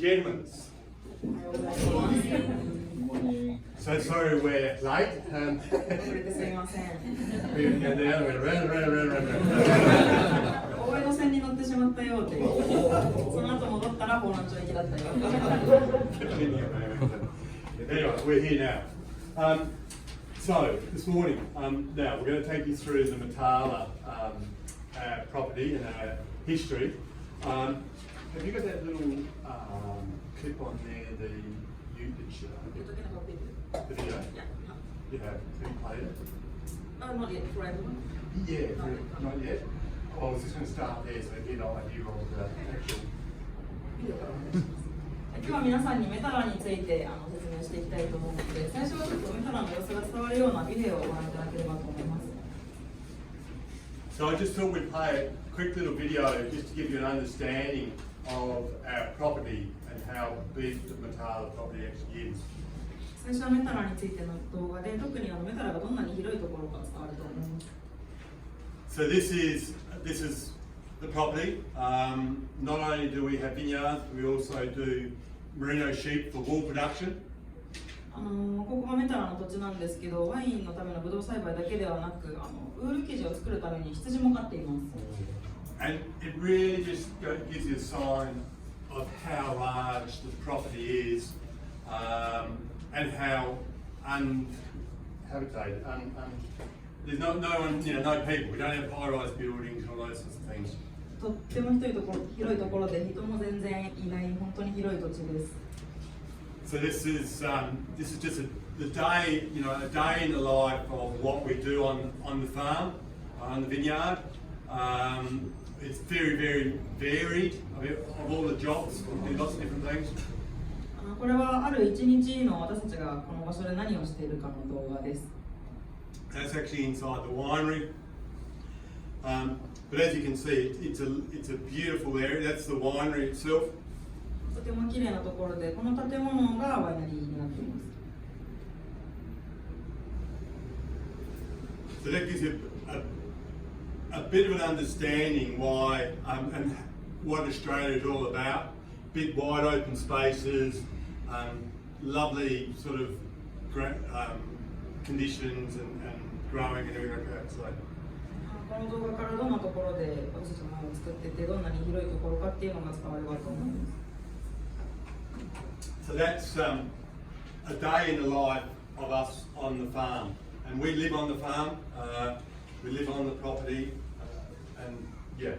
Gentlemen, so sorry we're late. 遅れてすみません。大江戸線に乗ってしまったようで、その後戻ったら方南町行きだったよ。Anyway, we're here now. So this morning, now we're going to take you through the Metala property and our history. Have you got that little clip on there? The YouTube You're talking about video? the video? Yeah. You have. Have you played it? Not yet, for everyone. Yeah, not yet. I was just going to start there, so you know, I hear all the actual. 今日は皆さんにメタラについて説明していきたいと思うので、最初はちょっとメタラの様子が伝わるようなビデオをご覧いただければと思います。So I just thought we'd play a quick little video just to give you an understanding of our property and how big the Metala property actually is. 最初はメタラについての動画で、特にメタラがどんなに広いところか伝わると思います。So this is the property. Not only do we have vineyards, we also do merino sheep for wool production. ここがメタラの土地なんですけど、ワインのためのブドウ栽培だけではなく、ウール生地を作るために羊も飼っています。And it really just gives you a sign of how large the property is, and how unhabitated. There's no one, no people. We don't have high-rise buildings and all those sorts of things. とっても広いところで人も全然いない本当に広い土地です。So this is just the day, a day in the life of what we do on the farm, on the vineyard. It's very, very varied of all the jobs. We do lots of different things. これはある一日の私たちがこの場所で何をしているかの動画です。That's actually inside the winery. But as you can see, it's a beautiful area. That's the winery itself. とても綺麗なところで、この建物がワイナリーになっています。So that gives you a bit of an understanding why and what Australia is all about. Big wide open spaces, lovely sort of conditions and growing and everything like that. So. この動画からどんなところで私たちの前を作ってて、どんなに広いところかっていうのが伝わればと思います。So that's a day in the life of us on the farm, and we live on the farm. We live on the property, and yeah.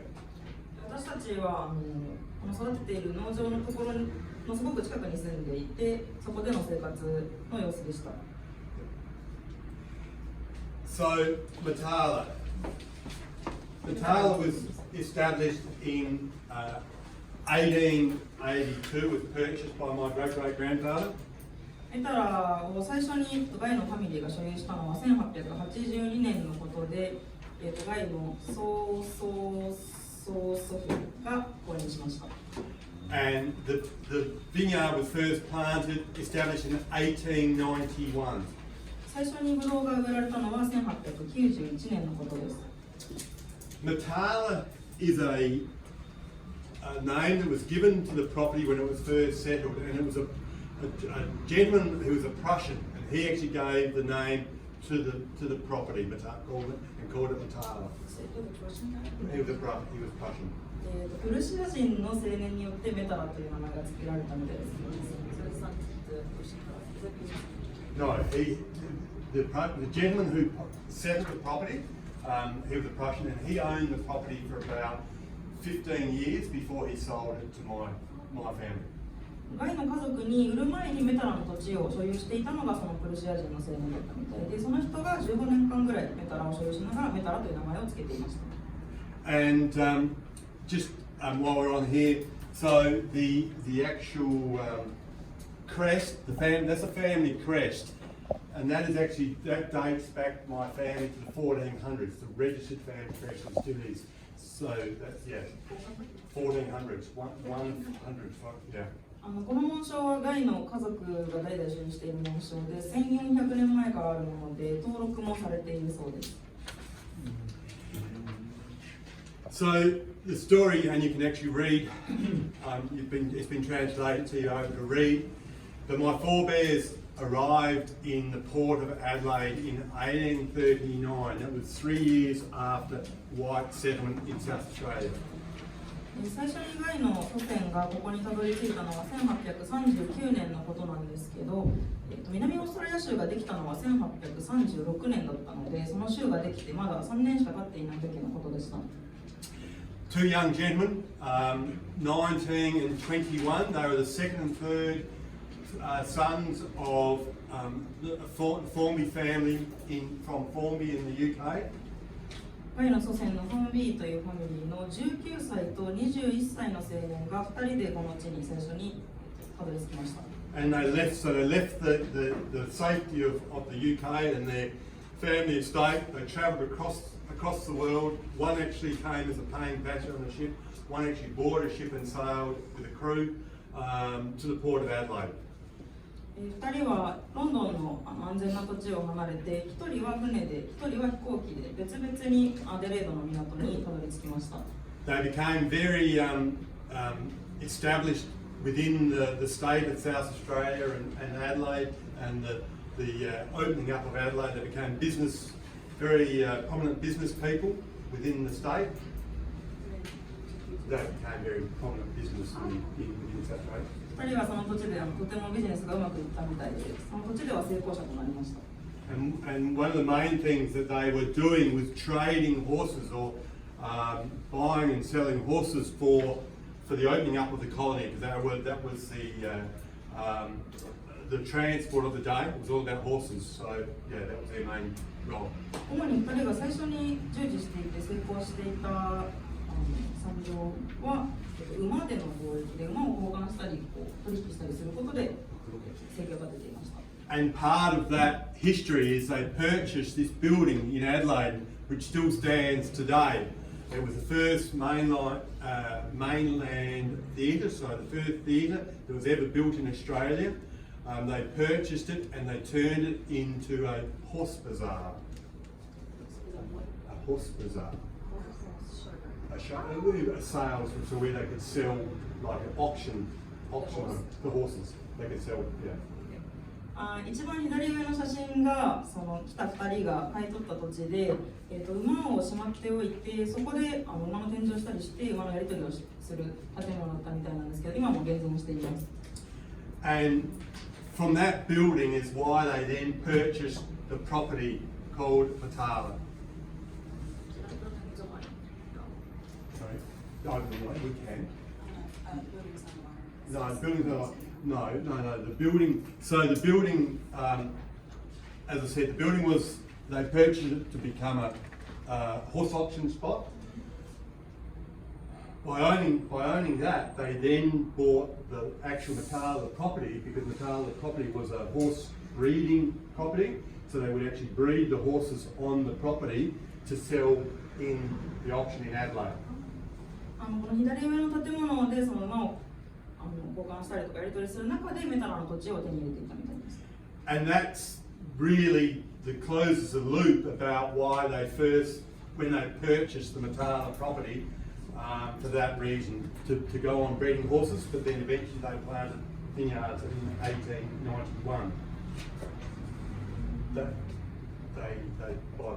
私たちはこの育てている農場のところのすごく近くに住んでいて、そこでの生活の様子でした。So Metala was established in 1882. Was purchased by my great-great-grandfather. メタラを最初にガイのファミリーが所有したのは1882年のことで、ガイの曽祖父が購入しました。And the vineyard was first planted, established in 1891. 最初にブドウが植えられたのは1891年のことです。Metala is a name that was given to the property when it was first settled, and it was a gentleman who was a Prussian, and he actually gave the name to the property, called it Metala. He was Prussian. プルシア人の青年によってメタラという名前が付けられたみたいです。No, the gentleman who settled the property, he was a Prussian, and he owned the property for about 15 years before he sold it to my family. ガイの家族に売る前にメタラの土地を所有していたのがそのプルシア人の青年だったみたいで、その人が15年間ぐらいメタラを所有しながらメタラという名前を付けていました。And just while we're on here, so the actual crest, that's a family crest, and that dates back my family to the 1400s. The registered family crest is still is. So that's 1400s, 100s, yeah. この紋章はガイの家族が代々所有している紋章で、1400年前からあるもので登録もされているそうです。So the story, and you can actually read, it's been translated to you over to read, but my forebears arrived in the port of Adelaide in 1839. That was 3 years after white settlement in South Australia. 最初にガイの祖先がここにたどり着いたのは1839年のことなんですけど、南オーストラリア州ができたのは1836年だったので、その州ができてまだ3年しか経っていない時のことでした。Two young gentlemen, 19 and 21, they were the second and third sons of the Formby family from Formby in the UK. ガイの祖先のフォンビーというファミリーの19歳と21歳の青年が2人でこの地に最初にたどり着きました。And they left the safety of the UK and their family estate. They travelled across the world. One actually came as a paying passenger on a ship. One actually boarded a ship and sailed with a crew to the port of Adelaide. 2人はロンドンの安全な土地を離れて、1人は船で、1人は飛行機で別々にアデレードの港にたどり着きました。They became very established within the state of South Australia and Adelaide, and the opening up of Adelaide. They became very prominent business people within the state. They became very prominent business in South Australia. 2人はその土地でとてもビジネスがうまくいったみたいで、その土地では成功者となりました。And one of the main things that they were doing was trading horses, or buying and selling horses for the opening up of the colony, because that was the transport of the day. It was all about horses. So yeah, that was their main role. 主に2人が最初に従事していて成功していた産業は馬での貿易で馬を交換したり取引したりすることで生計を立てていました。And part of that history is they purchased this building in Adelaide, which still stands today. It was the first mainland theatre, so the first theatre that was ever built in Australia. They purchased it and they turned it into a horse bazaar. A horse bazaar. A sales, so where they could sell like an auction of the horses. They could sell, yeah. 一番左上の写真がその来た2人が買い取った土地で、馬をしまっておいて、そこで馬の展示をしたりして馬のやり取りをする建物だったみたいなんですけど、今も現存しています。And from that building is why they then purchased the property called Metala. Sorry, we can. No, buildings are. No. The building. So the building, as I said, the building was. They purchased it to become a horse auction spot. By owning that, they then bought the actual Metala property, because Metala property was a horse breeding property. So they would actually breed the horses on the property to sell in the auction in Adelaide. この左上の建物でその馬を交換したりとかやり取りする中でメタラの土地を手に入れていたみたいです。And that's really that closes the loop about why they first, when they purchased the Metala property for that reason, to go on breeding horses, but then eventually they planted vineyards in 1891. By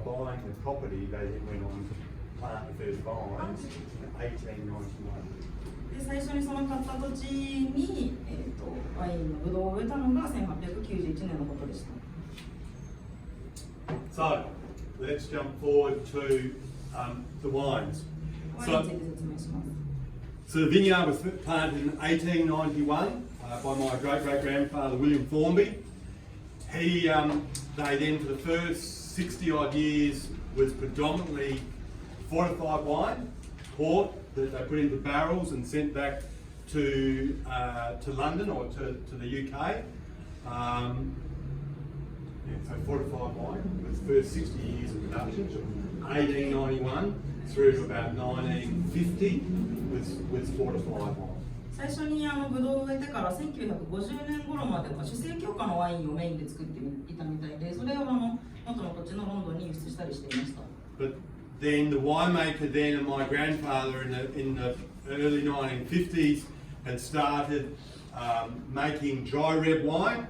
buying the property, they then went on to plant the first vines in 1891. で最初にその買った土地に、ワインのブドウを植えたのが1891年のことでした。So, let's jump forward to the wines. ワインについて説明します。So the vineyard was planted in 1891 by my great-great-grandfather William Formby. They then, for the first 60 odd years, was predominantly fortified wine, port, that they put into barrels and sent back to London or to the UK. So fortified wine was the first 60 years of production, from 1891 through to about 1950 was fortified wine. 最初にブドウを植えてから1950年頃までは酒精強化のワインをメインで作っていたみたいで、それを元の土地のロンドンに輸出したりしていました。But then the winemaker then and my grandfather in the early 1950s had started making dry red wine,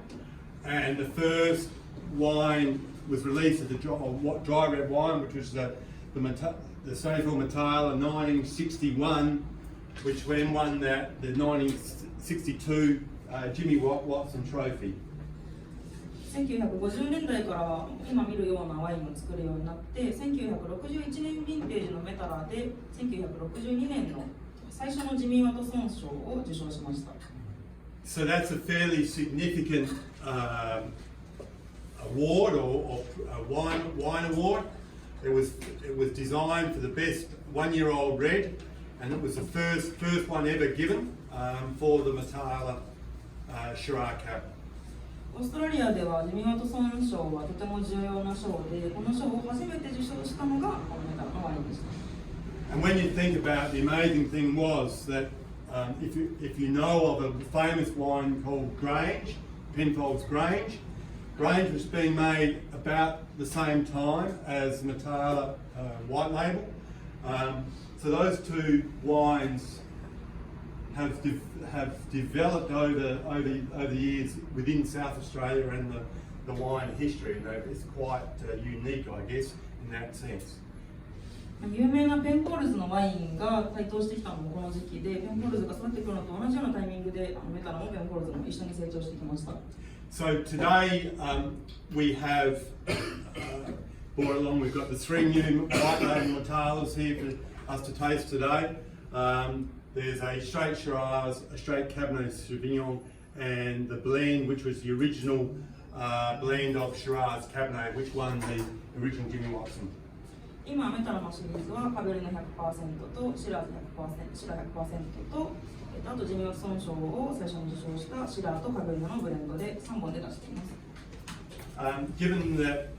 and the first wine was released as the dry red wine, which was the Stonyfield Matala 1961, which then won the 1962 Jimmy Watson Trophy. 1950年代からは今見るようなワインを作るようになって1961年ヴィンテージのメタラで1962年の最初のジミー・ワトソン賞を受賞しました。 So that's a fairly significant award or wine award. It was designed for the best one-year-old red, and it was the first one ever given for the Matala Shiraz Cab. オーストラリアではジミー・ワトソン賞はとても重要な賞で、この賞を初めて受賞したのがこのメタラのワインでした。 And when you think about the amazing thing was that if you know of a famous wine called Grange, Penfolds Grange, Grange was being made about the same time as Matala White Label. So those two wines have developed over the years within South Australia and the wine history, and it's quite unique, I guess, in that sense. 有名なペンポールズのワインが台頭してきたのもこの時期で、ペンポールズが育ってくるのと同じようなタイミングでメタラもペンポールズも一緒に成長してきました。 So today we have brought along. We've got the 3 new white label Matalas here for us to taste today. There's a straight Shiraz, a straight Cabernet Sauvignon, and the blend, which was the original blend of Shiraz Cabernet, which won the original Jimmy Watson. 今メタラのシリーズはカベルネ 100% とシラーズ 100%、シラ 100% と、あとジミー・ワトソン賞を最初に受賞したシラーとカベルネのブレンドで3本で出しています。Given that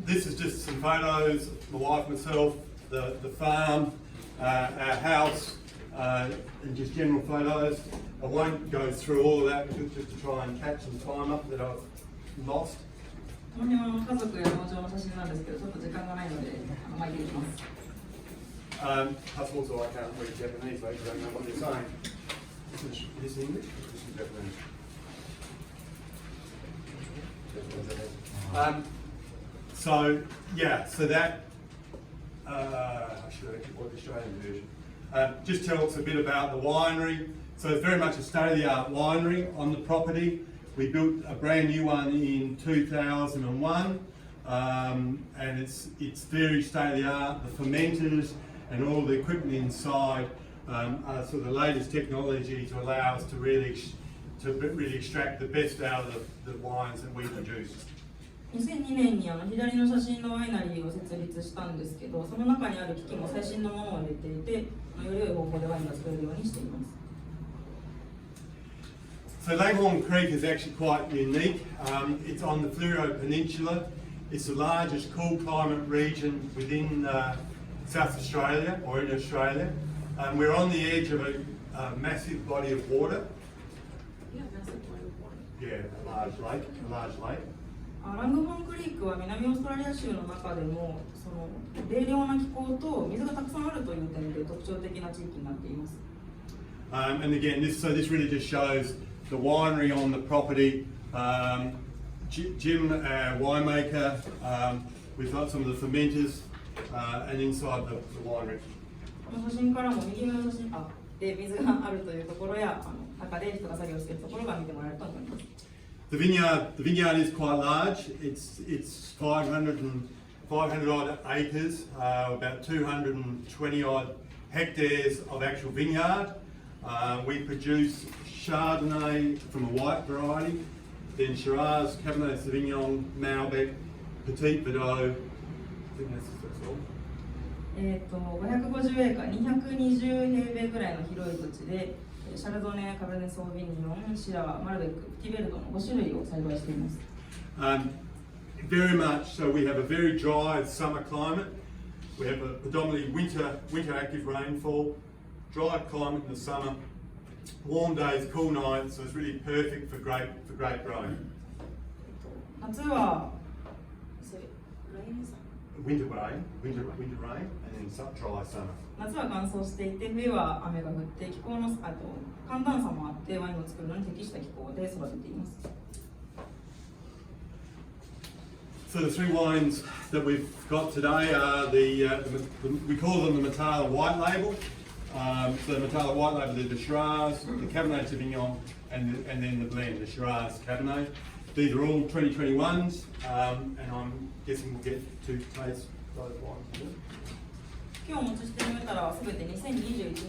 this is just some photos, my wife, myself, the farm, our house, and just general photos. I won't go through all of that just to try and catch some time up that I've lost. この辺は家族や農場の写真なんですけど、ちょっと時間がないので巻いていきます。Plus also I can't read Japanese, so I don't know what they're saying. Is this English? This is Japanese. So yeah, so that I should have actually bought the Australian version. Just tell us a bit about the winery. So it's very much a state-of-the-art winery on the property. We built a brand new one in 2001, and it's very state-of-the-art. The fermenters and all the equipment inside are sort of the latest technology to allow us to really extract the best out of the wines that we produce. 2002年に左の写真のワイナリーを設立したんですけど、その中にある機器も最新のものを入れていて、より良い方法でワインが作れるようにしています。So Langhorne Creek is actually quite unique. It's on the Fleurieu Peninsula. It's the largest cool climate region within South Australia or in Australia. We're on the edge of a massive body of water. Yeah, massive body of water. Yeah, a large lake. ラングホーンクリークは南オーストラリア州の中でもその冷涼な気候と水がたくさんあるという点で特徴的な地域になっています。And again, this really just shows the winery on the property. Jim, our winemaker, we've got some of the fermenters and inside the winery. この写真からも右の写真で水があるというところや中で人が作業しているところが見てもらえると思います。The vineyard is quite large. It's 500 odd acres, about 220 odd hectares of actual vineyard. We produce Chardonnay from a white variety, then Shiraz, Cabernet Sauvignon, Malbec, Petit Verdot. I think that's all. 550エーカー、220平米ぐらいの広い土地で、シャルドネ、カベルネソーヴィニヨン、シラー、マルベック、プティベルトの5種類を栽培しています。Very much so. We have a very dry summer climate. We have a predominantly winter active rainfall, dry climate in the summer, warm days, cool nights. So it's really perfect for grape growing. 夏は winter rain, and then dry summer. 夏は乾燥していて、冬は雨が降って、気候の寒暖差もあって、ワインを作るのに適した気候で育てています。So the three wines that we've got today are we call them the Metala White Label. So the Metala White Label is the Shiraz, the Cabernet Sauvignon, and then the blend, the Shiraz Cabernet. These are all 2021s, and I'm guessing we'll get to taste those wines. 今日お持ちしているメタラはすべて2021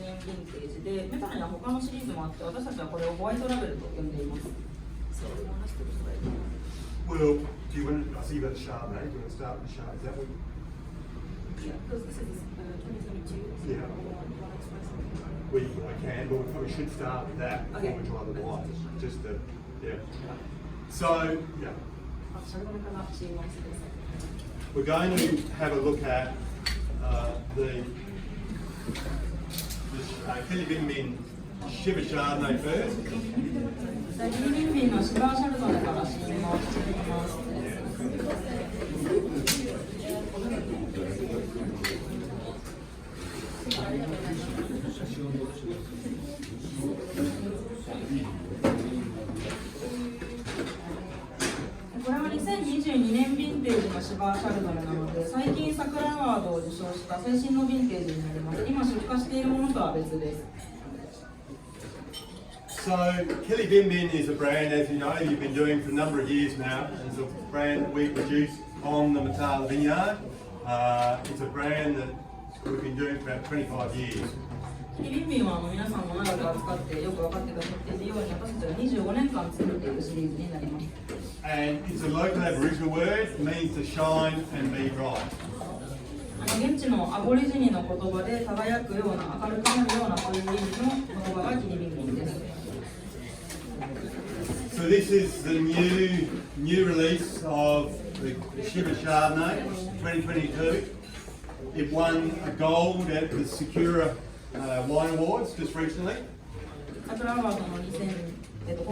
年ヴィンテージで、メタラには他のシリーズもあって、私たちはこれをホワイトラベルと呼んでいます。Well, do you want to, I see you've got a Chardonnay. Do you want to start with the Chardonnay? Is that what you... Yeah, because this is 2022. Yeah. I can, but we probably should start with that before we try the wines. Just to, yeah. So, yeah. We're going to have a look at the Kelly Bingmin Shiva Chardonnay first. キリビンビンのシバーシャルドネから試飲をしていきます。これは2022年ヴィンテージのシバーシャルドネなので、最近桜アワードを受賞した最新のヴィンテージになります。今出荷しているものとは別です。So, Kelly Bingmin is a brand, as you know, you've been doing for a number of years now. It's a brand that we produce on the Metala vineyard. It's a brand that we've been doing for about 25 years. キリビンビンは皆さんも長く扱ってよく分かってくださっているように、私たちが25年間作っているシリーズになります。And it's a local Aboriginal word, it means to shine and be bright. 現地のアボリジニの言葉で輝くような、明るくなるようなという意味の言葉がキリビンビンです。So this is the new release of the Shiva Chardonnay 2022. It won a gold at the Sakura Wine Awards just recently. 桜アワードの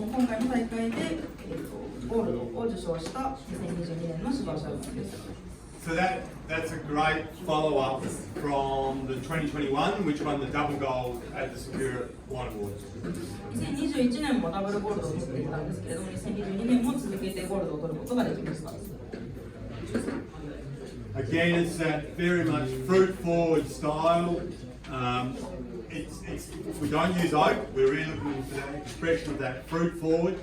今回の大会で、ゴールドを受賞した2022年のシバーシャルドネです。So that's a great follow-up from the 2021, which won the double gold at the Sakura Wine Awards. 2021年もダブルゴールドを取っていたんですけれども、2022年も続けてゴールドを取ることができました。Again, it's that very much fruit-forward style. We don't use oak. We're really looking for that expression of that fruit-forward,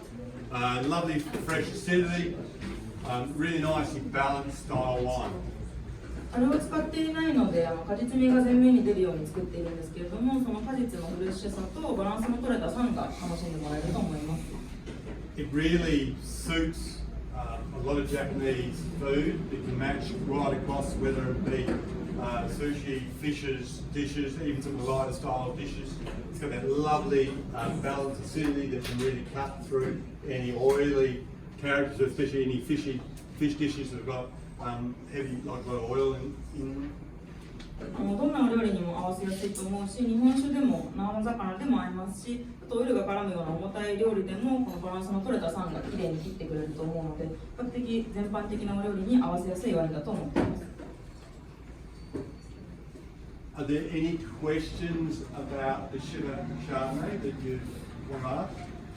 lovely fresh acidity. Really nicely balanced style wine. あれを使っていないので、果実味が前面に出るように作っているんですけれども、その果実のフレッシュさとバランスの取れた酸が楽しんでもらえると思います。It really suits a lot of Japanese food. It can match right across, whether it be sushi, fishes, dishes, even some of the lighter style dishes. It's got that lovely balanced acidity that can really cut through any oily characters, especially any fish dishes that have got heavy, like a lot of oil in. どんなお料理にも合わせやすいと思うし、日本酒でも生魚でも合いますし、あとオイルが絡むような重たい料理でもこのバランスの取れた酸がきれいに切ってくれると思うので、比較的全般的なお料理に合わせやすいワインだと思っています。Are there any questions about the Shiva Chardonnay that you want to ask?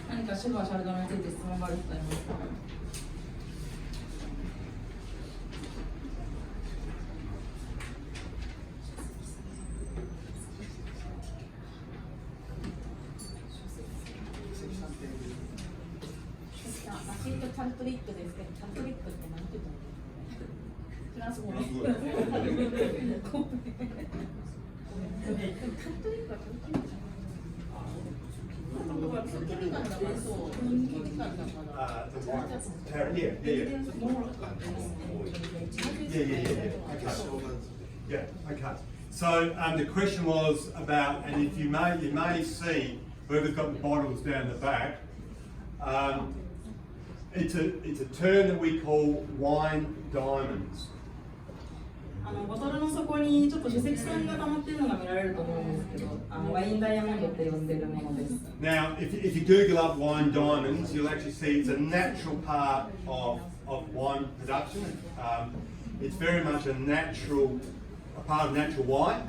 何かシュバーシャルドネについて質問がある人いますか？マシートチャントリックですけど、チャントリックって何て言うの？フランス語です。チャントリックはチャントリックはYeah, okay. So the question was about, and if you may see, whoever's got the bottles down the back, it's a term that we call wine diamonds. ボトルの底にちょっと主積酸が溜まっているのが見られると思うんですけど、ワインダイヤモンドって呼んでいるものです。Now, if you Google up wine diamonds, you'll actually see it's a natural part of wine production. it's very much a part of natural wine.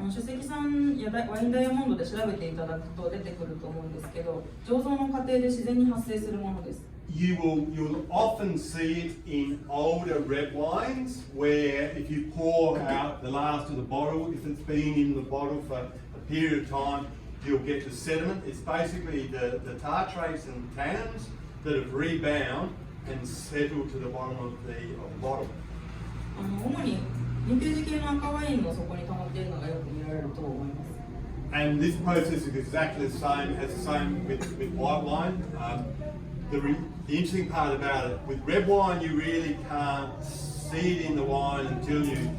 書籍さんやワインダイヤモンドで調べていただくと出てくると思うんですけど、醸造の過程で自然に発生するものです。You'll often see it in older red wines, where if you pour out the last of the bottle, if it's been in the bottle for a period of time, you'll get the sediment. It's basically the tartrates and tannins that have rebound and settled to the bottom of the bottle. 主にヴィンテージ系の赤ワインの底に溜まっているのがよく見られると思います。And this process is exactly the same with white wine. The interesting part about it, with red wine, you really can't see it in the wine until you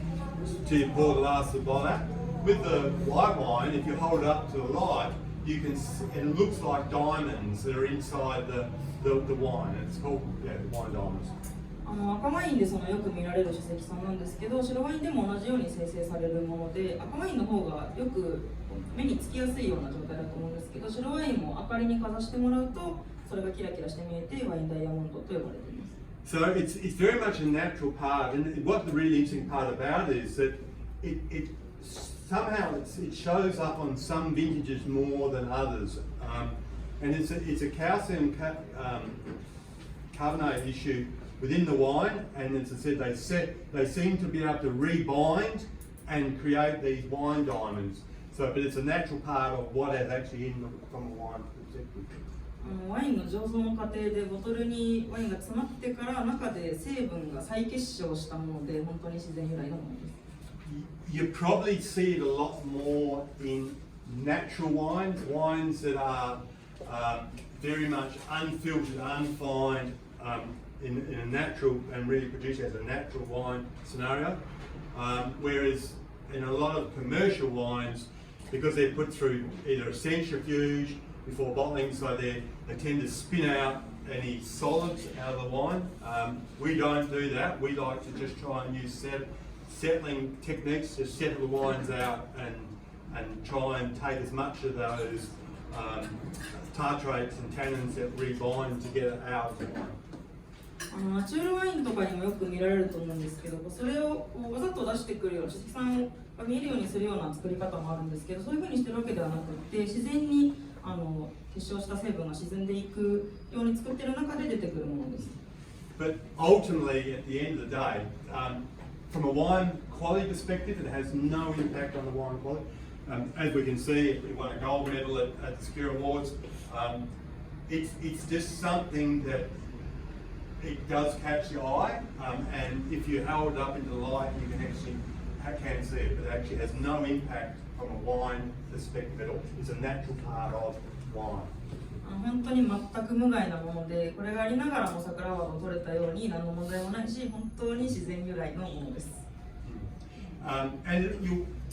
pour the last of the bottle out. With the white wine, if you hold it up to the light, you can see, it looks like diamonds that are inside the wine. It's called wine diamonds. 赤ワインでよく見られる書籍さんなんですけど、白ワインでも同じように生成されるもので、赤ワインの方がよく目につきやすいような状態だと思うんですけど、白ワインも明かりにかざしてもらうとそれがキラキラして見えてワインダイヤモンドと呼ばれています。So it's very much a natural part, and what the really interesting part about it is that it somehow it shows up on some vintages more than others, and it's a calcium carbonate issue within the wine, and as I said, they seem to be able to rebind and create these wine diamonds. But it's a natural part of what is actually from a wine perspective. ワインの醸造の過程でボトルにワインが詰まってから中で成分が再結晶したもので本当に自然由来のものです。You probably see it a lot more in natural wines that are very much unfiltered, unfined, in a natural and really produced as a natural wine scenario. Whereas in a lot of commercial wines, because they're put through either a centrifuge before bottling, so they tend to spin out any solids out of the wine. We don't do that. We like to just try and use settling techniques to settle the wines out and try and take as much of those tartrates and tannins that rebind to get it out of the wine. ナチュラルワインとかにもよく見られると思うんですけど、それをわざと出してくるような書籍さんが見えるようにするような作り方もあるんですけど、そういうふうにしてるわけではなくて、自然に結晶した成分が沈んでいくように作っている中で出てくるものです。But ultimately, at the end of the day, from a wine quality perspective, it has no impact on the wine quality. As we can see, it won a gold medal at the Secure Awards. It's just something that it does catch the eye, and if you hold it up into the light, you can actually see it, but it actually has no impact from a wine perspective at all. It's a natural part of wine. 本当に全く無害なもので、これがありながらも桜泡が取れたように何の問題もないし、本当に自然由来のものです。And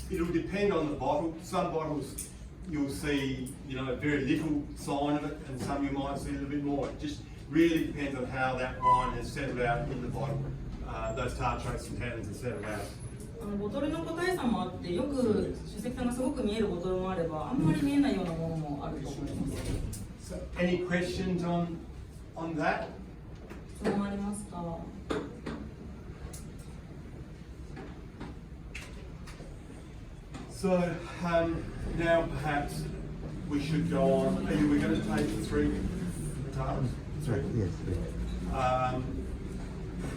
it'll depend on the bottle. Some bottles you'll see, very little sign of it, and some you might see a little bit more. It just really depends on how that wine has settled out in the bottle. Those tartrates and tannins have settled out. ボトルの個体差もあって、よく書籍さんがすごく見えるボトルもあれば、あんまり見えないようなものもあると思います。So, any questions on that? 質問ありますか? So now perhaps we should go on. Are we going to take the three guitars? Yes.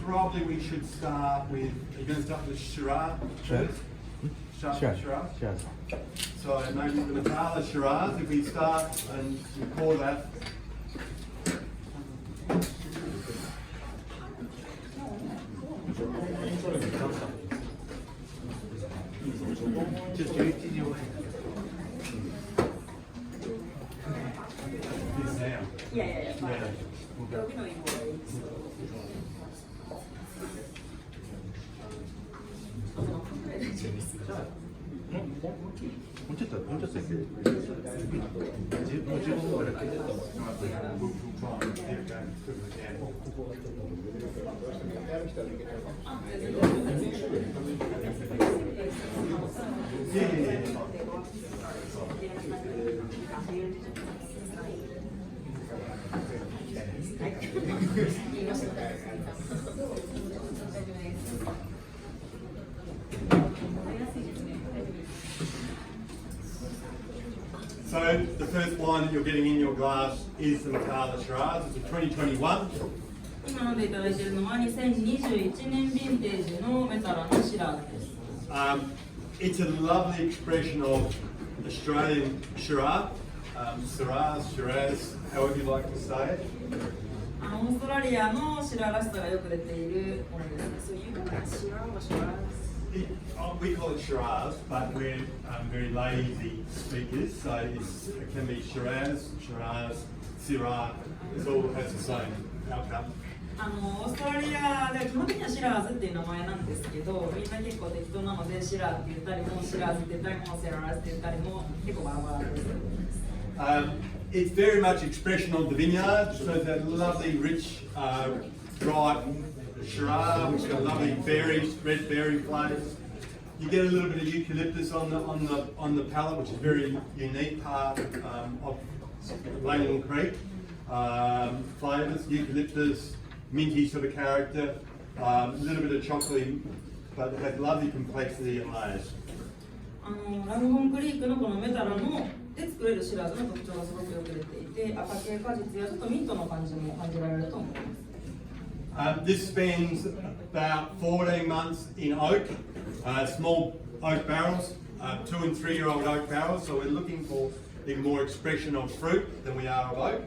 Probably we should start with. Are you going to start with Shiraz? Sure. Shiraz. So maybe the Metala Shiraz. If we start and record that. So the first wine that you're getting in your glass is the Metal Shiraz. It's a 2021. 今飲んでいただいているのは2021年ヴィンテージのメタラのシラーズです。It's a lovely expression of Australian Shiraz, Shiraz, however you like to say it. オーストラリアのシラーらしさがよく出ているものです。So you got Shiraz or Shiraz? We call it Shiraz, but we're very lazy speakers, so it can be Shiraz, Syrah. It all has the same outcome. オーストラリアでは基本的にはシラーズっていう名前なんですけど、みんな結構適当なのでシラーって言ったりもシラーズって言ったりもセラーズって言ったりも結構バラバラです。It's very much expression of the vineyard, so that lovely, rich, ripe Shiraz, which got lovely berries, red berry flavours. You get a little bit of eucalyptus on the palate, which is a very unique part of Langland Creek. Flavours, eucalyptus, minty sort of character, a little bit of chocolate, but it has lovely complexity and layers. ラグホンクリークのこのメタラので作れるシラーズの特徴がすごくよく出ていて、赤系果実やちょっとミントの感じも感じられると思います。This spends about 14 months in oak, small oak barrels, 2 and 3 year old oak barrels, so we're looking for even more expression of fruit than we are of oak.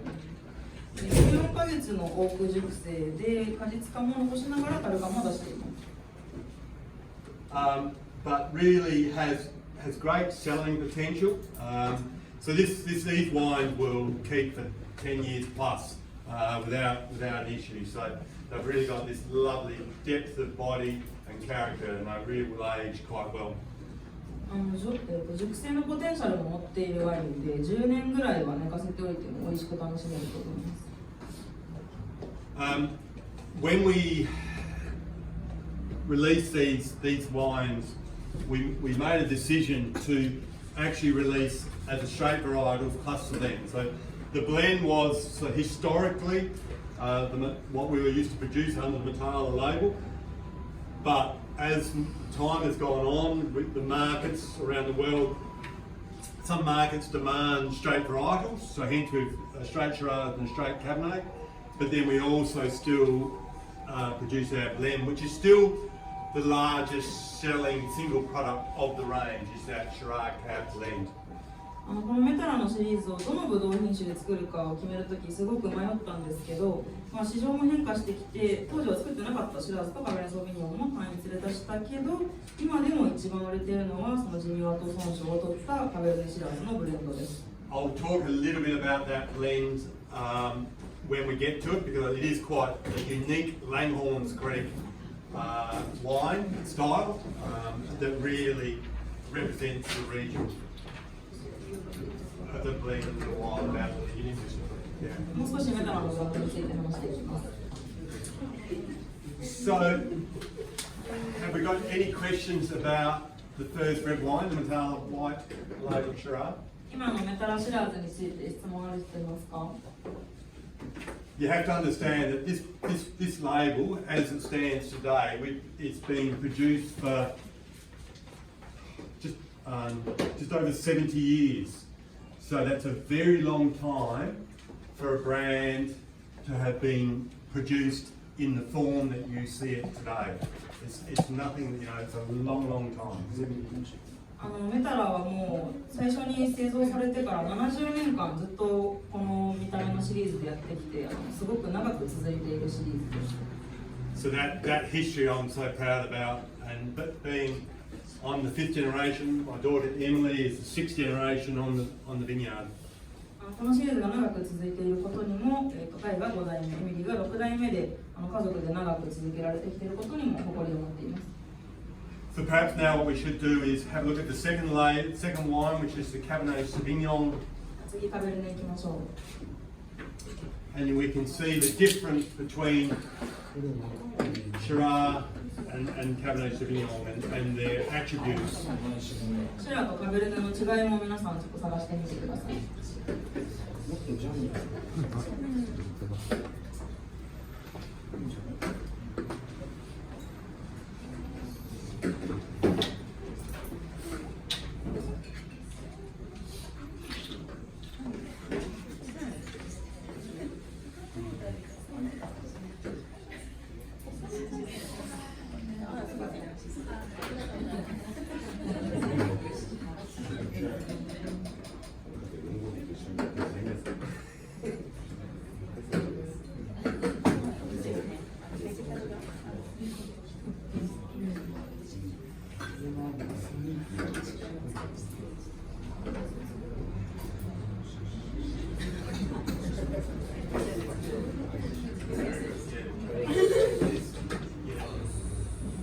14ヶ月のオーク熟成で果実感も残しながら樽感も出しています。But really has great selling potential. So these wines will keep for 10 years plus without an issue. So they've really got this lovely depth of body and character, and they really will age quite well. 熟成のポテンシャルも持っているワインで10年ぐらいは寝かせておいても美味しく楽しめると思います。When we release these wines, we made a decision to actually release as a straight varietal plus the blend. So the blend was historically what we were used to produce under the Metala label, but as time has gone on with the markets around the world, some markets demand straight varietals, so hence we've a straight Shiraz and a straight Cabernet, but then we also still produce our blend, which is still the largest selling single product of the range, is that Shiraz Cab blend. このメタラのシリーズをどのブドウ品種で作るかを決めるときすごく迷ったんですけど、市場も変化してきて当時は作ってなかったシラーズとカベルネ・ソーヴィニヨンも単位連れ出したけど、今でも一番売れているのはそのジミワトソン賞を取ったカベルネ・シラーズのブレンドです。I'll talk a little bit about that blend when we get to it, because it is quite a unique Langhorns Creek wine style that really represents the region. The blend a while about it. もう少しメタラのブランドについて話していきます。So, have we got any questions about the first red wine, the Metala White Label Shiraz? 今のメタラシラーズについて質問ある人いますか？ You have to understand that this label, as it stands today, it's been produced for just over 70 years. So that's a very long time for a brand to have been produced in the form that you see it today. It's nothing, it's a long, long time. メタラはもう最初に製造されてから70年間ずっとこの見た目のシリーズでやってきて、すごく長く続いているシリーズです。So that history I'm so proud about, and I'm the 5th generation. My daughter Emily is the 6th generation on the vineyard. このシリーズが長く続いていることにも、彼が5代目、エミリーが6代目で家族で長く続けられてきていることにも誇りを持っています。So perhaps now what we should do is have a look at the second wine, which is the Cabernet Sauvignon. 次カベルネ行きましょう。And we can see the difference between Shiraz and Cabernet Sauvignon and their attributes. シラとカベルネの違いも皆さんちょっと探してみてください。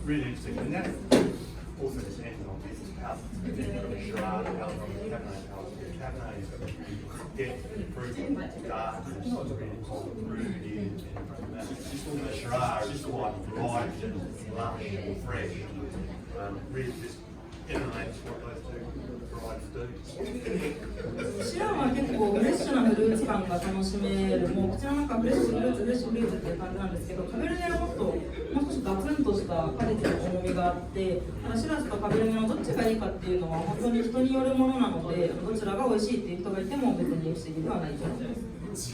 Really interesting, and that also depends on this house. Depending on the Shiraz, how long the Cabernet house. The Cabernet has got a depth, improvement, darkness, really here. And the Shiraz is quite bright and lush and fresh. Really just emanates what those two varieties do. シランは結構フレッシュなフルーツ感が楽しめる、もう口の中フレッシュフルーツ、フレッシュフルーツっていう感じなんですけど、カベルネはもう少しガツンとした果実の重みがあって、シラスとカベルネのどっちがいいかっていうのは本当に人によるものなので、どちらが美味しいっていう人がいても別に不思議ではないと思います。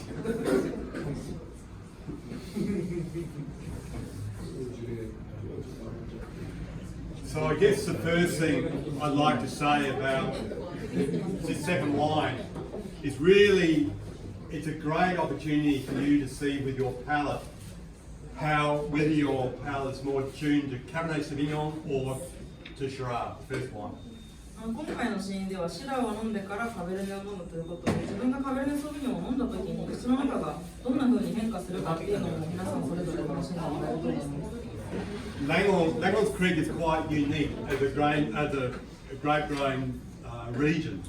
So I guess the first thing I'd like to say about this second wine is really it's a great opportunity for you to see with your palate whether your palate is more tuned to Cabernet Sauvignon or to Shiraz, the first wine. 今回のシーンではシラーを飲んでからカベルネを飲むということで、自分がカベルネソービニョンを飲んだ時に口の中がどんな風に変化するかっていうのも皆さんそれぞれ楽しんでもらえると思います。Langhorns Creek is quite unique as a grape growing region,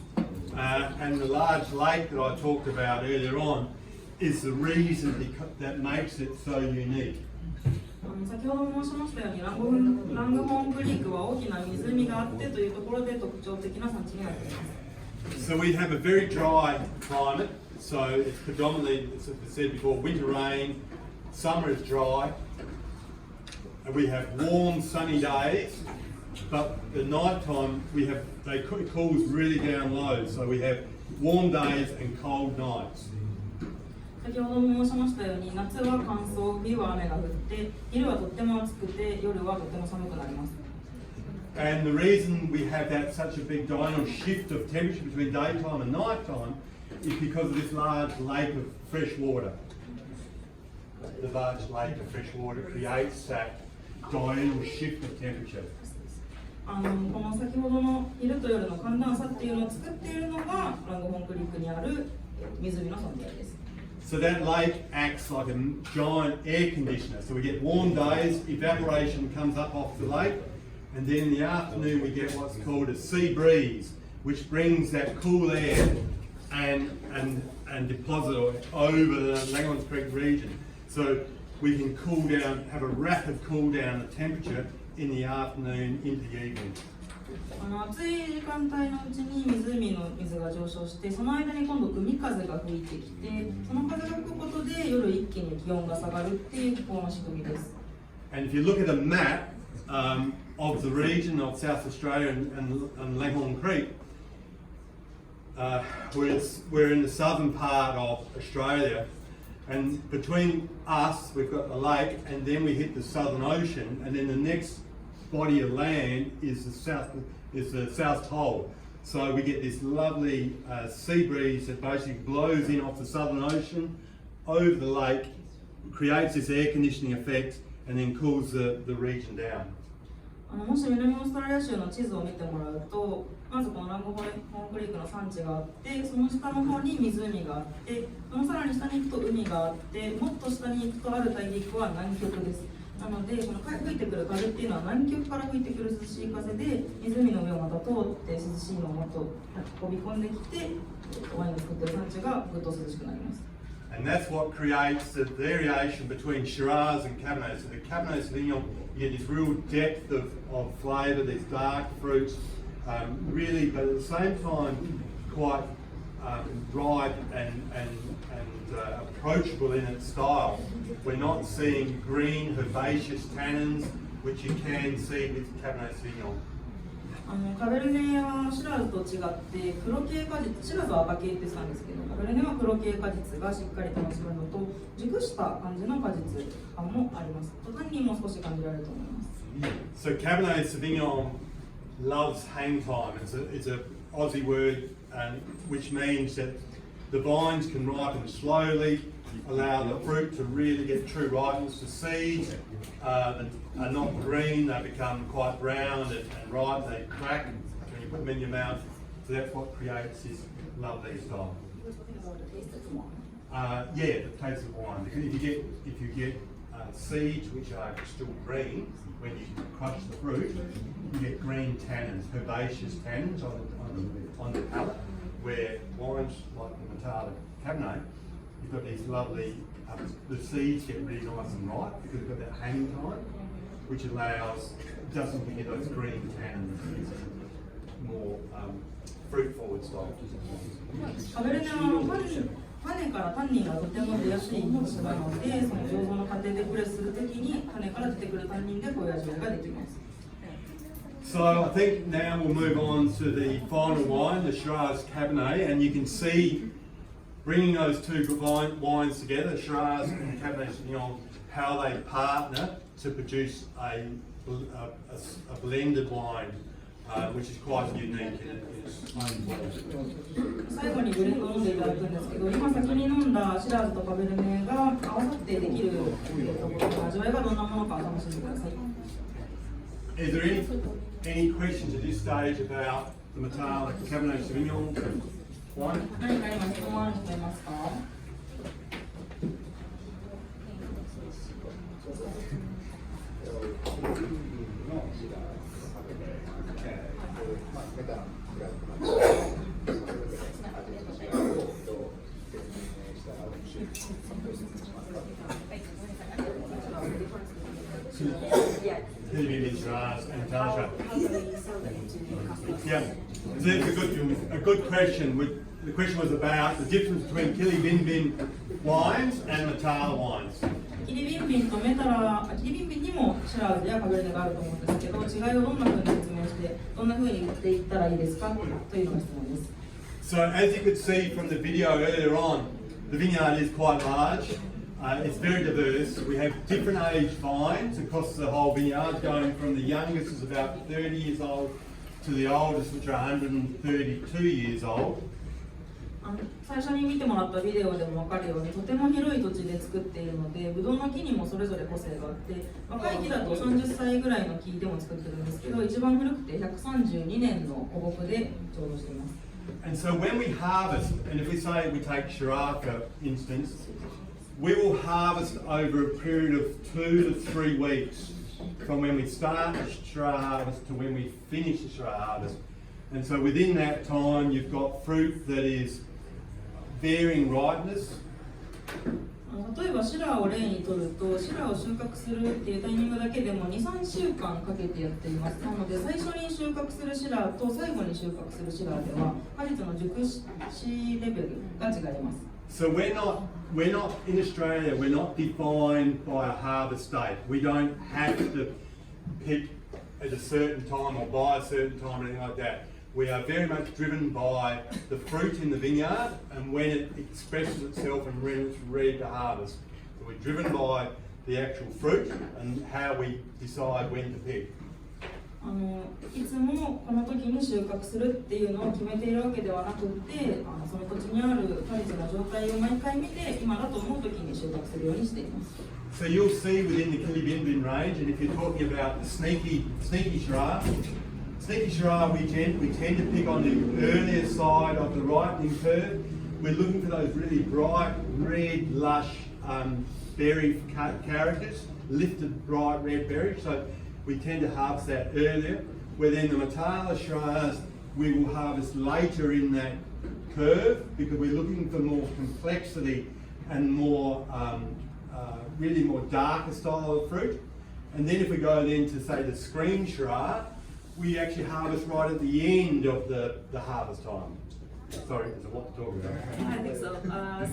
and the large lake that I talked about earlier on is the reason that makes it so unique. 先ほど申しましたようにラングホーンクリークは大きな湖があってというところで特徴的な産地になっています。So we have a very dry climate, so it's predominantly, as I said before, winter rain, summer is dry, and we have warm sunny days, but at night time it cools really down low, so we have warm days and cold nights. 先ほども申しましたように夏は乾燥、冬は雨が降って昼はとっても暑くて夜はとても寒くなります。 And the reason we have that such a big diurnal shift of temperature between daytime and nighttime is because of this large lake of fresh water. The large lake of fresh water creates that diurnal shift of temperature. この先ほどの昼と夜の寒暖差っていうのを作っているのがラングホーンクリークにある湖の存在です。 So that lake acts like a giant air conditioner. So we get warm days, evaporation comes up off the lake, and then in the afternoon we get what's called a sea breeze, which brings that cool air and deposit it over the Langhorns Creek region. So we can cool down, have a rapid cool down of temperature in the afternoon into the evening. 暑い時間帯のうちに湖の水が上昇して、その間に今度海風が吹いてきて、その風が吹くことで夜一気に気温が下がるっていう気候の仕組みです。 And if you look at a map of the region of South Australia and Langhorne Creek, we're in the southern part of Australia, and between us we've got the lake, and then we hit the Southern Ocean, and then the next body of land is the South Pole. So we get this lovely sea breeze that basically blows in off the Southern Ocean over the lake, creates this air conditioning effect, and then cools the region down. もし南オーストラリア州の地図を見てもらうと、まずこのラングホーンクリークの産地があって、その下の方に湖があって、そのさらに下に行くと海があって、もっと下に行くとある大陸は南極です。なので、この吹いてくる風っていうのは南極から吹いてくる涼しい風で、湖の上をまた通って涼しいのをもっと運び込んできて、ワインを作っている産地がぐっと涼しくなります。 And that's what creates the variation between Shiraz and Cabernet. So the Cabernet Sauvignon, you get this real depth of flavour, these dark fruits, really, but at the same time, quite ripe and approachable in its style. We're not seeing green herbaceous tannins, which you can see with Cabernet Sauvignon. カベルネはシラーズと違って黒系果実、シラーズは赤系って言ってたんですけど、カベルネは黒系果実がしっかり楽しめるのと、熟した感じの果実感もあります。タンニンも少し感じられると思います。So Cabernet Sauvignon loves hang time. It's a Aussie word which means that the vines can ripen slowly, allow the fruit to really get true ripeness. The seeds are not green, they become quite brown and ripe, they crack when you put them in your mouth. So that's what creates this lovely style. Yeah, the taste of wine. Because if you get seeds which are still green, when you crush the fruit, you get green tannins, herbaceous tannins on the palate. Where wines like the Metal Cabernet, you've got these lovely, the seeds get really nice and ripe because they've got that hang time, which doesn't give you those green tannins. It's more fruit forward style. カベルネは種からタンニンがとても出やすい品種なので、その醸造の過程でプレスするときに種から出てくるタンニンでこういう味わいができます。So I think now we'll move on to the final wine, the Shiraz Cabernet, and you can see bringing those two wines together, Shiraz and Cabernet Sauvignon, how they partner to produce a blended wine, which is quite unique in its own way. 最後にブレンドを飲んでいただくんですけど、今先に飲んだシラーズとカベルネが合わさってできる味わいがどんなものか楽しんでください。Is there any questions at this stage about the Metal Cabernet Sauvignon wine? 何か今質問ある人いますか？Yeah, so that's a good question. The question was about the difference between Kili Bin Bin wines and Metal wines. キリビンビンとメタラ、キリビンビンにもシラーズやカベルネがあると思うんですけど、違いをどんな風に説明して、どんな風に言っていったらいいですかというのが質問です。So as you could see from the video earlier on, the vineyard is quite large. It's very diverse. We have different age vines across the whole vineyard, going from the youngest is about 30 years old to the oldest, which are 132 years old. 最初に見てもらったビデオでも分かるように、とても広い土地で作っているので、ブドウの木にもそれぞれ個性があって、若い木だと30歳ぐらいの木でも作ってるんですけど、一番古くて132年の古木で醸造しています。And so when we harvest, and if we say we take Shiraz for instance, we will harvest over a period of 2 to 3 weeks from when we start the Shiraz harvest to when we finish the Shiraz harvest. And so within that time, you've got fruit that is varying ripeness. 例えばシラーを例にとると、シラーを収穫するっていうタイミングだけでも 2,3 週間かけてやっています。なので最初に収穫するシラーと最後に収穫するシラーでは果実の熟しレベルが違います。So we're not in Australia, we're not defined by a harvest date. We don't have to pick at a certain time or buy a certain time or anything like that. We are very much driven by the fruit in the vineyard and when it expresses itself and when it's ready to harvest. So we're driven by the actual fruit and how we decide when to pick. いつもこの時に収穫するっていうのを決めているわけではなくて、その土地にある果実の状態を毎回見て、今だと思う時に収穫するようにしています。So you'll see within the Kili Bin Bin range, and if you're talking about the sneaky Shiraz, we tend to pick on the earlier side of the ripening curve. We're looking for those really bright, red, lush berry characters, lifted bright red berries. So we tend to harvest that earlier. Where then the Metal Shiraz, we will harvest later in that curve because we're looking for more complexity and more, really more darker style of fruit. And then if we go then to say the Screen Shiraz, we actually harvest right at the end of the harvest time. Sorry, there's a lot to talk about. I think so.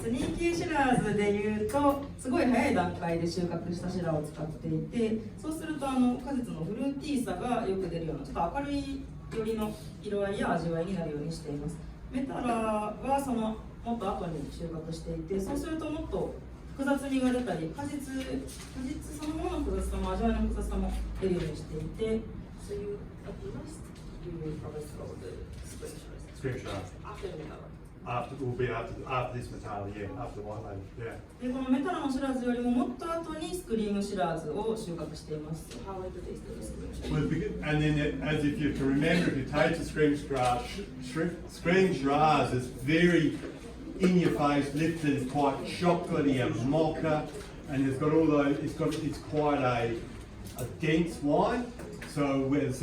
スニーキーシラーズでいうと、すごい早い段階で収穫したシラーを使っていて、そうすると果実のフルーティーさがよく出るような、ちょっと明るいよりの色合いや味わいになるようにしています。メタラはそのもっと後に収穫していて、そうするともっと複雑味が出たり、果実そのものの複雑さも味わいの複雑さも出るようにしていて、So you at last you will harvest all the Spring Shiraz. after the metal. After this Metala, yeah, after the white label, yeah. でこのメタラのシラーズよりももっと後にスクリームシラーズを収穫しています。How it tastes the scream Shiraz? And then, as if you can remember, if you taste the Scream Shiraz, it's very in your face, lifted, it's quite chocolatey and mocha, and it's got all those. It's quite a dense wine. So it's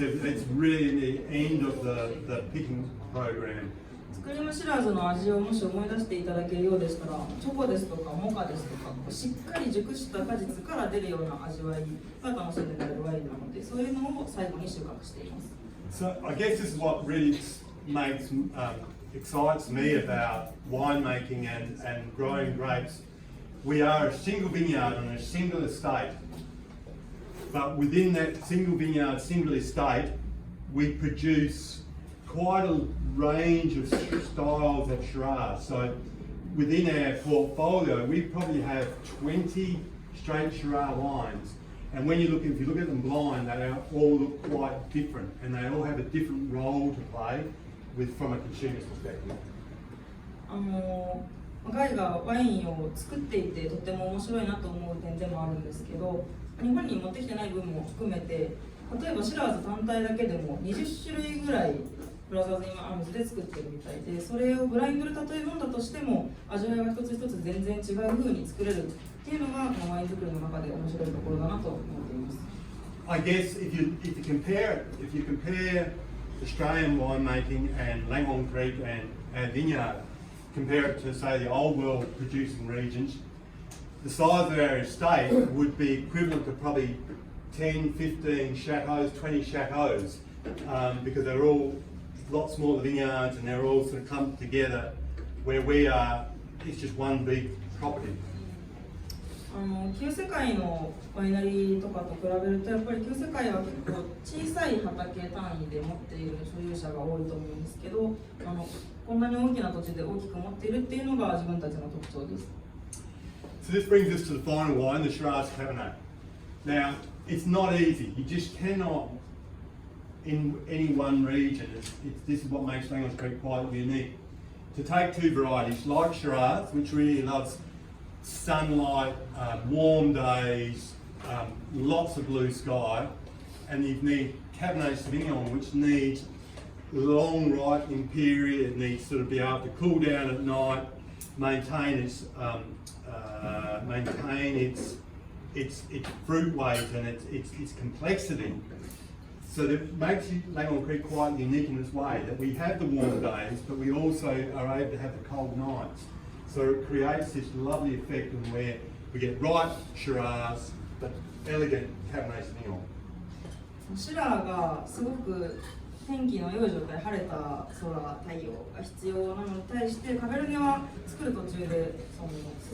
really in the end of the picking program. スクリームシラーズの味をもし思い出していただけるようでしたら、チョコですとかモカですとか、しっかり熟した果実から出るような味わいが楽しんでもらえるワインなので、そういうのを最後に収穫しています。So I guess this is what really excites me about winemaking and growing grapes. We are a single vineyard on a single estate, but within that single vineyard, single estate, we produce quite a range of styles of Shiraz. So within our portfolio, we probably have 20 straight Shiraz wines. And when if you look at them blind, they all look quite different, and they all have a different role to play from a consumer's perspective. ガイがワインを作っていてとても面白いなと思う点でもあるんですけど、日本に持ってきてない分も含めて、例えばシラーズ単体だけでも20種類ぐらいブラザーズインアームズで作ってるみたいで、それをブラインドで例え飲んだとしても味わいが一つ一つ全然違う風に作れるっていうのがこのワイン作りの中で面白いところだなと思っています。I guess if you compare Australian winemaking and Langhorne Creek and Vineyard, compare it to say the old world producing regions, the size of our estate would be equivalent to probably 10, 15 chateaus, 20 chateaus, because they're all a lot smaller vineyards and they're all sort of clumped together, where we are, it's just one big property. 旧世界のワイナリーとかと比べると、やっぱり旧世界は結構小さい畑単位で持っている所有者が多いと思うんですけど、こんなに大きな土地で大きく持っているっていうのが自分たちの特徴です。So this brings us to the final wine, the Shiraz Cabernet. Now, it's not easy. You just cannot, in any one region, this is what makes Langhorne Creek quite unique. To take two varieties, like Shiraz, which really loves sunlight, warm days, lots of blue sky, and you need Cabernet Sauvignon, which needs long ripening period. It needs to sort of be able to cool down at night, maintain its fruit weight and its complexity. So that makes Langhorne Creek quite unique in its way, that we have the warm days, but we also are able to have the cold nights. So it creates this lovely effect in where we get ripe Shiraz, but elegant Cabernet Sauvignon. シラーがすごく天気の良い状態、晴れた空、太陽が必要なのに対して、カベルネは作る途中でその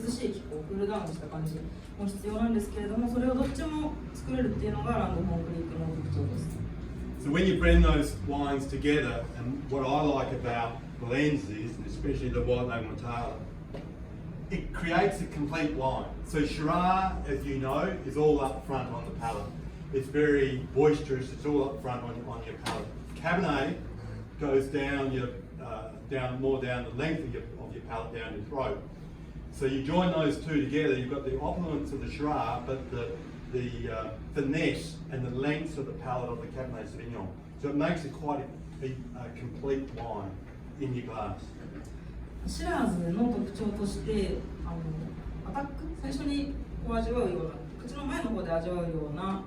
涼しい気候、クールダウンした感じも必要なんですけれども、それをどっちも作れるっていうのがランドホーンクリークの特徴です。So when you blend those wines together, and what I like about blends is, and especially the white label Metala, it creates a complete wine. So Shiraz, as you know, is all up front on the palate. It's very boisterous. It's all up front on your palate. Cabernet goes down down the length of your palate, down your throat. So you join those two together. You've got the opulence of the Shiraz, but the finesse and the length of the palate of the Cabernet Sauvignon. So it makes it quite a complete wine in your glass. シラーズの特徴としてアタック、最初にこう味わうような、口の前の方で味わうような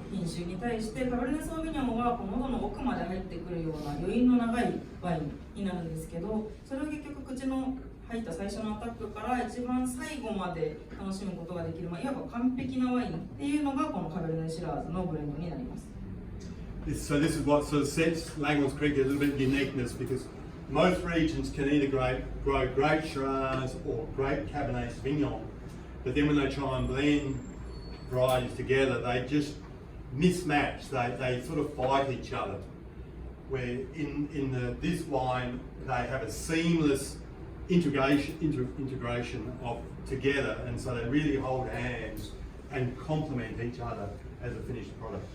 品種に対して、カベルネ・ソーヴィニョンはこの喉の奥まで入ってくるような余韻の長いワインになるんですけど、それを結局口の入った最初のアタックから一番最後まで楽しむことができる、いわば完璧なワインっていうのがこのカベルネ・シラーズのブレンドになります。So this is what sort of sets Langhorne Creek a little bit of uniqueness, because most regions can either grow great Shiraz or great Cabernet Sauvignon, but then when they try and blend varieties together, they just mismatch. They sort of fight each other. where in this line they have a seamless integration of together, and so they really hold hands and complement each other as a finished product.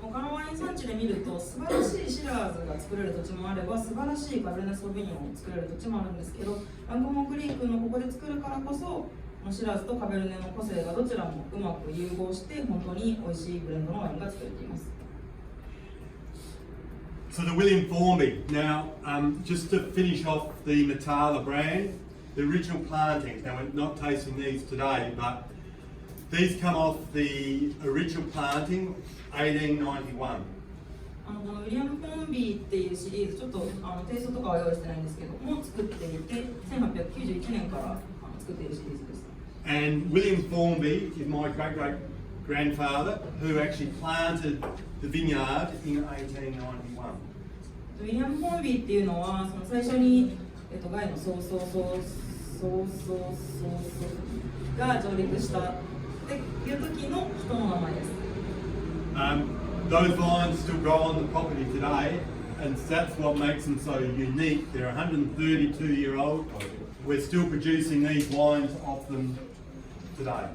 他のワイン産地で見ると素晴らしいシラーズが作れる土地もあれば素晴らしいカベルネ・ソーヴィニョンを作れる土地もあるんですけど、ラングモンクリークのここで作るからこそシラーズとカベルネの個性がどちらもうまく融合して本当に美味しいブレンドのワインが作れています。So the William Formby. Now, just to finish off the Metala brand, the original plantings. Now we're not tasting these today, but these come off the original planting, 1891. このウィリアム・フォンビーっていうシリーズ、ちょっとテイストとかは用意してないんですけども、作っていて、1891年から作っているシリーズです。And William Formby is my great-great-grandfather who actually planted the vineyard in 1891. ウィリアム・フォンビーっていうのは、その最初に、ガイのソーが上陸したっていう時の人の名前です。Those vines still grow on the property today, and that's what makes them so unique. They're 132-year-old. We're still producing these wines off them today.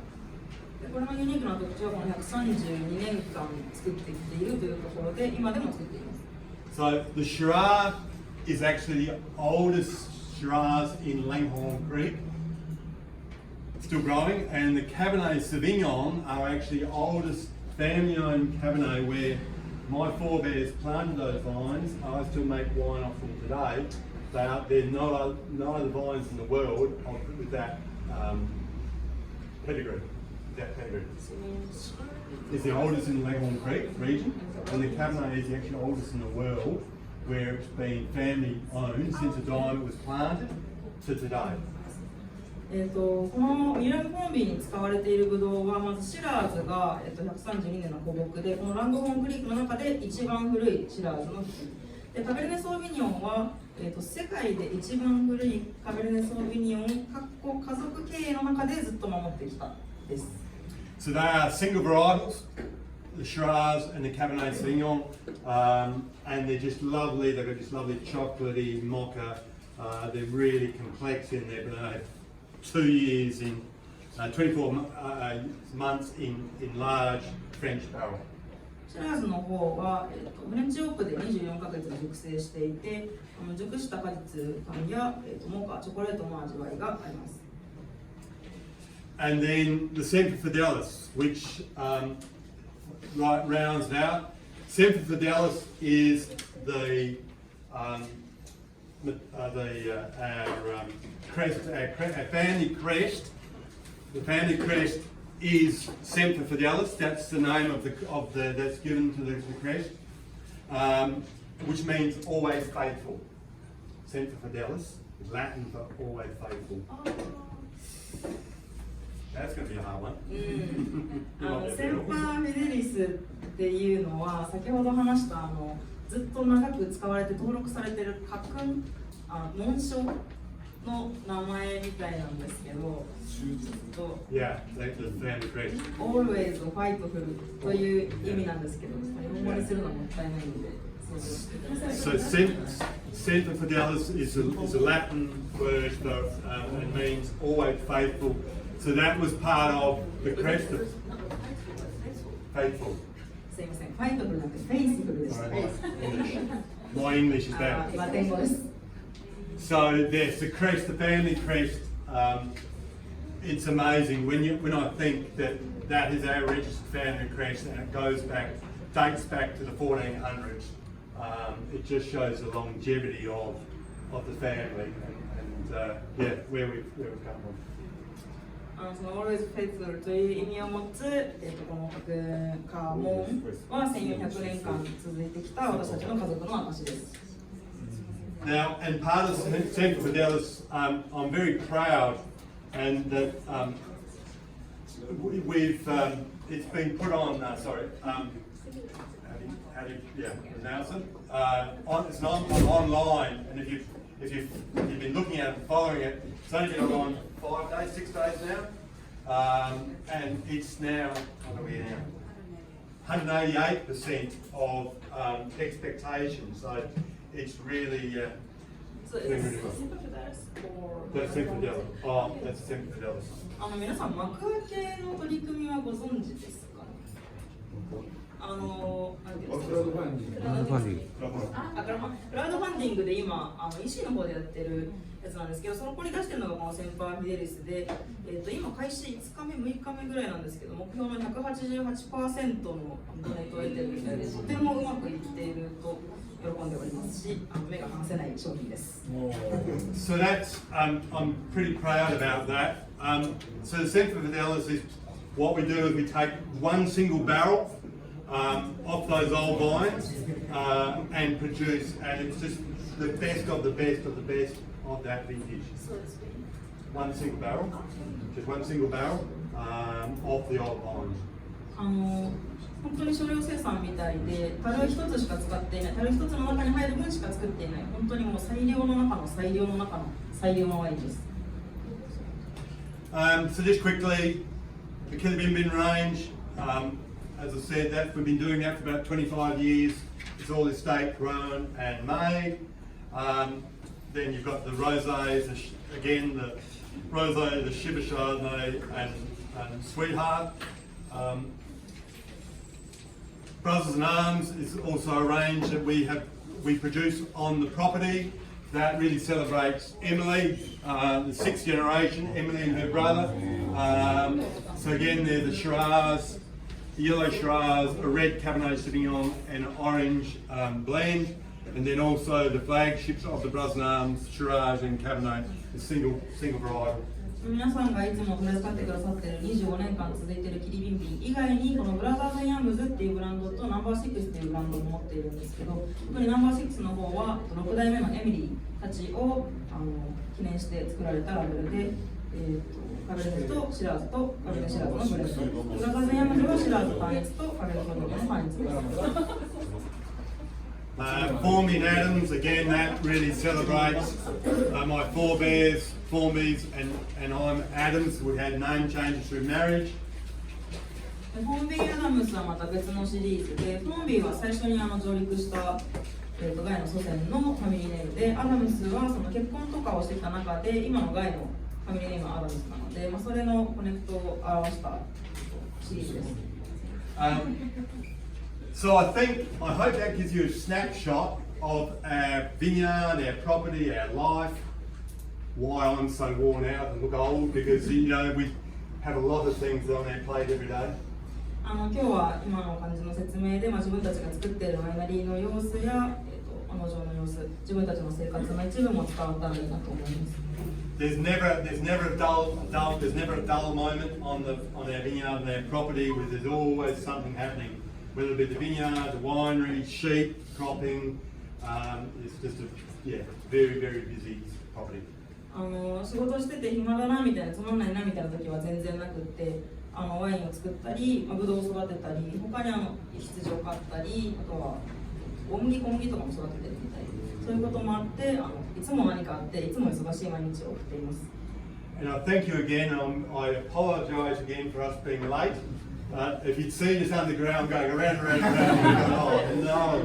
これのユニークな特徴はこの132年間作ってきているというところで、今でも作っています。So the Shiraz is actually the oldest Shiraz in Langhorne Creek, still growing, and the Cabernet Sauvignon are actually the oldest family-owned Cabernet where my forebears planted those vines. I still make wine off them today. They're no other vines in the world with that pedigree. That pedigree. It's the oldest in the Langhorne Creek region, and the Cabernet is the actually oldest in the world, where it's been family owned since the time it was planted to today. このウィリアム・フォンビーに使われているブドウはまずシラーズが、132年の古木で、このラングホーンクリークの中で一番古いシラーズの木で、カベルネ・ソーヴィニョンは、世界で一番古いカベルネ・ソーヴィニョン家族経営の中でずっと守ってきたです。So they are single varietals, the Shiraz and the Cabernet Sauvignon, and they're just lovely. They've got this lovely chocolatey mocha. They're really complex in there, but they have 2 years in 24 months in large French barrel. シラーズの方は、フレンチオークで24ヶ月熟成していて、熟した果実感や、モカ、チョコレートの味わいがあります。And then the Semper Fidelis, which rounds it out. Semper Fidelis is the crest, our family crest. The family crest is Semper Fidelis. That's the name of the that's given to the crest, which means always faithful. Semper Fidelis is Latin for always faithful. That's going to be a hard one. センパーフィデリスっていうのは先ほど話したずっと長く使われて登録されている家訓紋章の名前みたいなんですけど、Yeah, that's the family crest. Always fightful という意味なんですけど、日本語にするのはもったいないので。So Semper Fidelis is a Latin word for it means always faithful. So that was part of the crest of faithful. すいません、ファイトフルなんてフェイスフルでした。My English is bad. ラテン語です。So yes, the crest, the family crest. It's amazing when I think that is our registered family crest, and it dates back to the 1400s. It just shows the longevity of the family and yeah, where we've come from. その Always Faithful という意味を持つ、この家紋は1400年間続いてきた私たちの家族の証です。Now, and part of Semper Fidelis, I'm very proud, and that it's been put on. Sorry, how do you announce it? It's online, and if you've been looking at it and following it, it's only been on 5 days, 6 days now, and it's now. What are we now? 188% of expectation. So it's really. So it's Semper Fidelis or That's Semper Fidelis. Oh, that's Semper Fidelis. 皆さん幕開けの取り組みはご存知ですか？なんていうんですか？クラウドファンディング。クラウドファンディングで今EC の方でやってるやつなんですけど、その子に出してるのがこのセンパーフィデリスで、今開始5日目6日目ぐらいなんですけど、目標の 188% のドネートを得てるみたいで、とてもうまくいっていると喜んでおりますし、目が離せない商品です。So that's I'm pretty proud about that. So the Semper Fidelis is what we do is we take one single barrel off those old vines and produce, and it's just the best of the best of the best of that vintage. One single barrel, just one single barrel off the old vines. 本当に少量生産みたいで、樽一つしか使っていない、樽一つの中に入る分しか作っていない、本当にもう最良の中の最良の中の最良のワインです。So just quickly, the Killer Bin Bin range, as I said, that we've been doing that for about 25 years. It's all estate grown and made. Then you've got the rosés, again the rosé, the Shiva Chardonnay, and Sweetheart. Brothers in Arms is also a range that we produce on the property that really celebrates Emily, the sixth generation, Emily and her brother. So again, they're the Shiraz, the yellow Shiraz, a red Cabernet Sauvignon, and an orange blend. And then also the flagships of the Brothers in Arms, Shiraz and Cabernet, the single varietal. 皆さんがいつも取り扱ってくださっている25年間続いているキリビンビン以外に、このブラザーズインアームズっていうブランドとナンバー6っていうブランドを持っているんですけど、特にナンバー6の方は6代目のエミリーたちを記念して作られたラベルで、カベルネとシラーズとカベルネシラーズのブレンド、ブラザーズインアームズはシラーズ単一とカベルネシラーズの単一です。Formby and Adams, again, that really celebrates my forebears, Formby's and I'm Adams. We had name changes through marriage. フォンビー・アダムスはまた別のシリーズで、フォンビーは最初に上陸した、ガイの祖先のファミリーネームで、アダムスはその結婚とかをしてきた中で、今のガイのファミリーネームはアダムスなので、それのコネクトを表したシリーズです。So I hope that gives you a snapshot of our vineyard, our property, our life, why I'm so worn out and look old, because we have a lot of things on our plate every day. 今日は今の感じの説明で、自分たちが作っているワイナリーの様子や、農場の様子、自分たちの生活の一部も伝わったらいいなと思います。There's never a dull moment on our vineyard and our property. Where there's always something happening. Whether it be the vineyard, the winery, sheep, cropping, it's just a very, very busy property. 仕事してて暇だなみたいな、つまんないなみたいな時は全然なくって、ワインを作ったり、ブドウを育てたり、他に羊を飼ったり、あとは小麦とかも育ててるみたいで、そういうこともあって、いつも何かあって、いつも忙しい毎日を送っています。And I thank you again. I apologise again for us being late. If you'd seen us underground going around, oh no.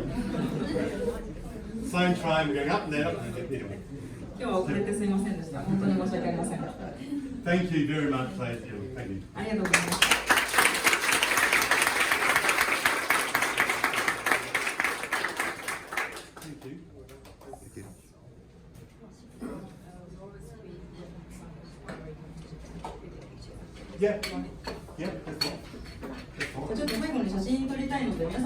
Same train, we're going up and down. Anyway. 今日は遅れてすみませんでした。本当に申し訳ありません。Thank you very much, ladies and gentlemen. Thank you. ありがとうございます。Thank you. Yeah. Yeah. ちょっと最後に写真撮りたいので、皆さん